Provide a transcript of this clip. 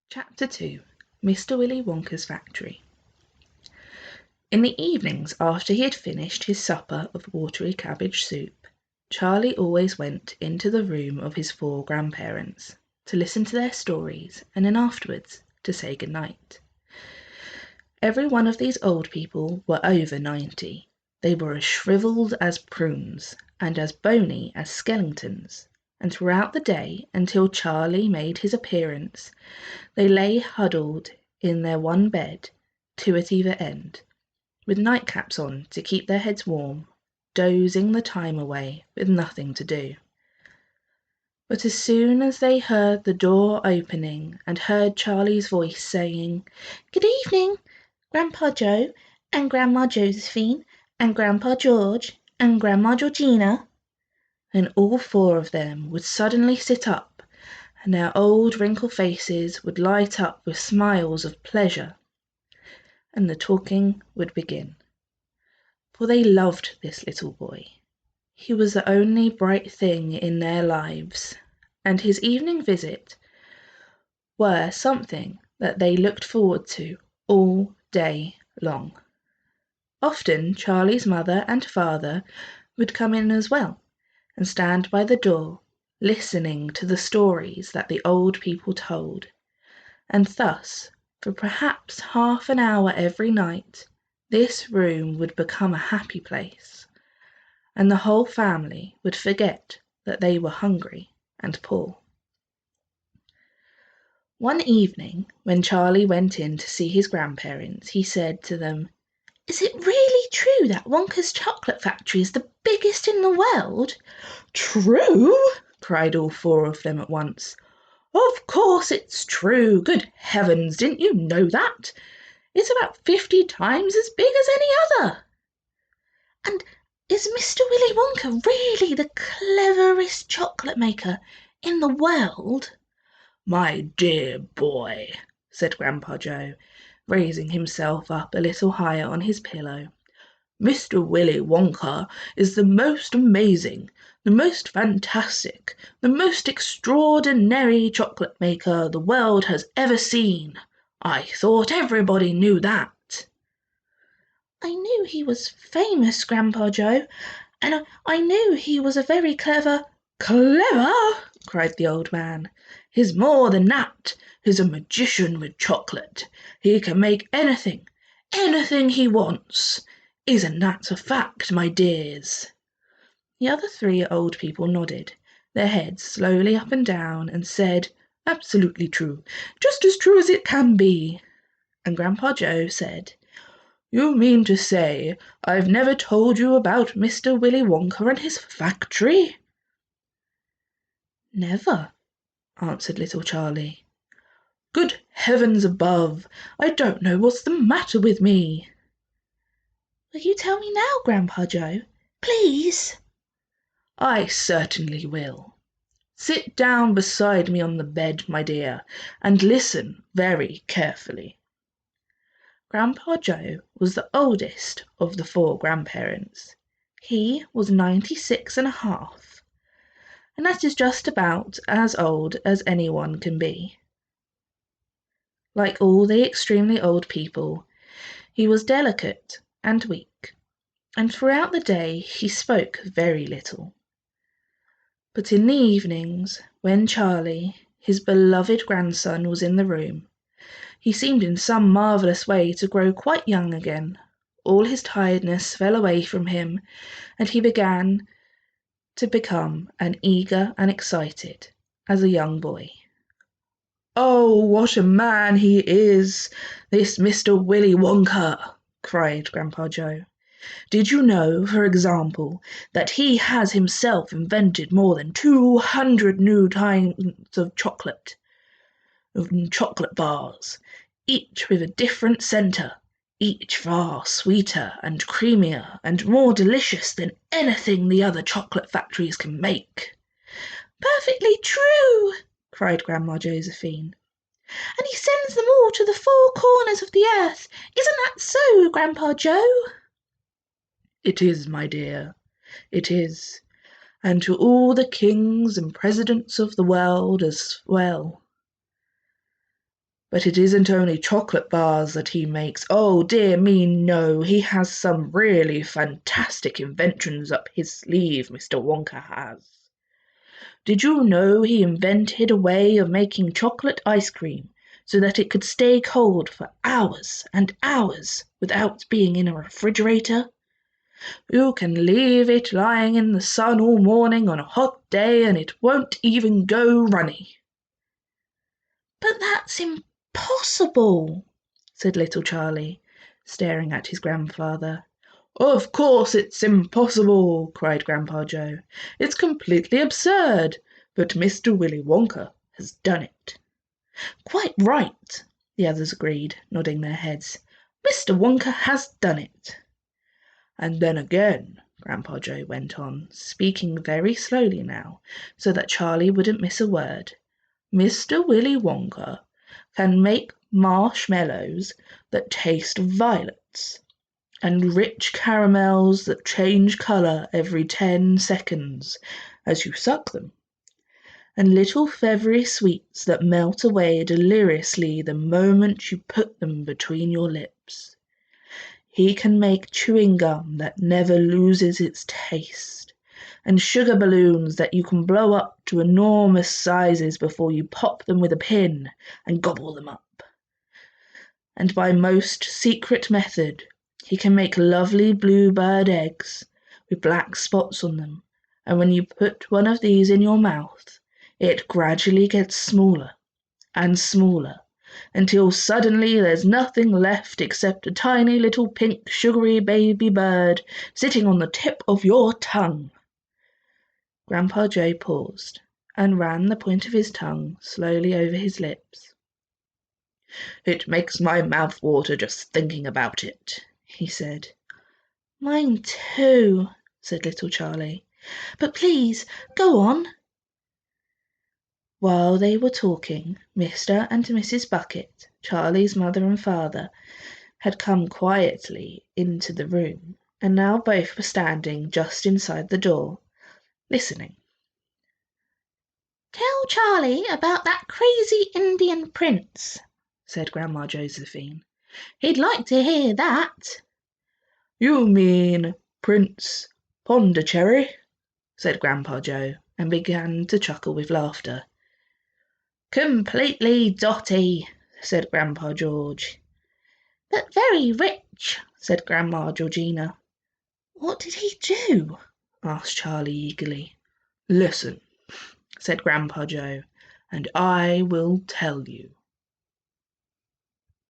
Chapter 2. Mr. Willy Wonka's Factory. In the evenings, after he had finished his supper of watery cabbage soup, Charlie always went into the room of his 4 grandparents to listen to their stories and then afterwards to say good night. Every one of these old people were over 90. They were as shrivelled as prunes and as bony as skeletons, and throughout the day, until Charlie made his appearance, they lay huddled in their one bed, 2 at either end, with nightcaps on to keep their heads warm, dozing the time away with nothing to do. But as soon as they heard the door opening and heard Charlie's voice saying, "Good evening, Grandpa Joe and Grandma Josephine and Grandpa George and Grandma Georgina," then all 4 of them would suddenly sit up, and their old wrinkled faces would light up with smiles of pleasure, and the talking would begin. For they loved this little boy. He was the only bright thing in their lives, and his evening visit were something that they looked forward to all day long. Often Charlie's mother and father would come in as well and stand by the door, listening to the stories that the old people told, and thus, for perhaps half an hour every night, this room would become a happy place, and the whole family would forget that they were hungry and poor. One evening, when Charlie went in to see his grandparents, he said to them, "Is it really true that Wonka's chocolate factory is the biggest in the world?" "True?" cried all 4 of them at once. "Of course it's true. Good heavens, didn't you know that? It's about 50 times as big as any other." "And is Mr. Willy Wonka really the cleverest chocolate maker in the world?" "My dear boy," said Grandpa Joe, raising himself up a little higher on his pillow, "Mr. Willy Wonka is the most amazing, the most fantastic, the most extraordinary chocolate maker the world has ever seen. I thought everybody knew that." "I knew he was famous, Grandpa Joe, and I knew he was a very clever—" "Clever!" cried the old man. "He's more than that. He's a magician with chocolate. He can make anything he wants. Isn't that a fact, my dears?" The other 3 old people nodded, their heads slowly up and down, and said, "Absolutely true, just as true as it can be." And Grandpa Joe said, "You mean to say I've never told you about Mr. Willy Wonka and his factory?" "Never," answered little Charlie. "Good heavens above! I don't know what's the matter with me." "Will you tell me now, Grandpa Joe? Please?" "I certainly will. Sit down beside me on the bed, my dear, and listen very carefully." Grandpa Joe was the oldest of the 4 grandparents. He was 96 and a half, and that is just about as old as anyone can be. Like all the extremely old people, he was delicate and weak, and throughout the day he spoke very little. But in the evenings, when Charlie, his beloved grandson, was in the room, he seemed in some marvellous way to grow quite young again. All his tiredness fell away from him, and he began to become as eager and excited as a young boy. "Oh, what a man he is, this Mr. Willy Wonka!" cried Grandpa Joe. "Did you know, for example, that he has himself invented more than 200 new kinds of chocolate bars, each with a different centre, each far sweeter and creamier and more delicious than anything the other chocolate factories can make?" "Perfectly true!" cried Grandma Josephine. "And he sends them all to the 4 corners of the earth. Isn't that so, Grandpa Joe?" "It is, my dear, it is, and to all the kings and presidents of the world as well." But it isn't only chocolate bars that he makes. Oh, dear me, no. He has some really fantastic inventions up his sleeve, Mr. Wonka has. Did you know he invented a way of making chocolate ice cream so that it could stay cold for hours and hours without being in a refrigerator? You can leave it lying in the sun all morning on a hot day and it won't even go runny. But that's impossible, said little Charlie, staring at his grandfather. Of course it's impossible, cried Grandpa Joe. It's completely absurd, but Mr. Willy Wonka has done it. Quite right, the others agreed, nodding their heads. Mr. Wonka has done it. And then again, Grandpa Joe went on, speaking very slowly now, so that Charlie wouldn't miss a word. Mr. Willy Wonka can make marshmallows that taste of violets, and rich caramels that change colour every 10 seconds as you suck them, and little feathery sweets that melt away deliriously the moment you put them between your lips. He can make chewing gum that never loses its taste, and sugar balloons that you can blow up to enormous sizes before you pop them with a pin and gobble them up. And by most secret method, he can make lovely bluebird eggs with black spots on them, and when you put one of these in your mouth, it gradually gets smaller and smaller, until suddenly there's nothing left except a tiny little pink sugary baby bird sitting on the tip of your tongue. Grandpa Joe paused and ran the point of his tongue slowly over his lips. It makes my mouth water just thinking about it, he said. Mine too, said little Charlie. But please, go on. While they were talking, Mr. and Mrs. Bucket, Charlie's mother and father, had come quietly into the room, and now both were standing just inside the door, listening. Tell Charlie about that crazy Indian prince, said Grandma Josephine. He'd like to hear that. You mean Prince Pondicherry? Said Grandpa Joe, and began to chuckle with laughter. Completely dotty, said Grandpa George. But very rich, said Grandma Georgina. What did he do? Asked Charlie eagerly. Listen, said Grandpa Joe, and I will tell you.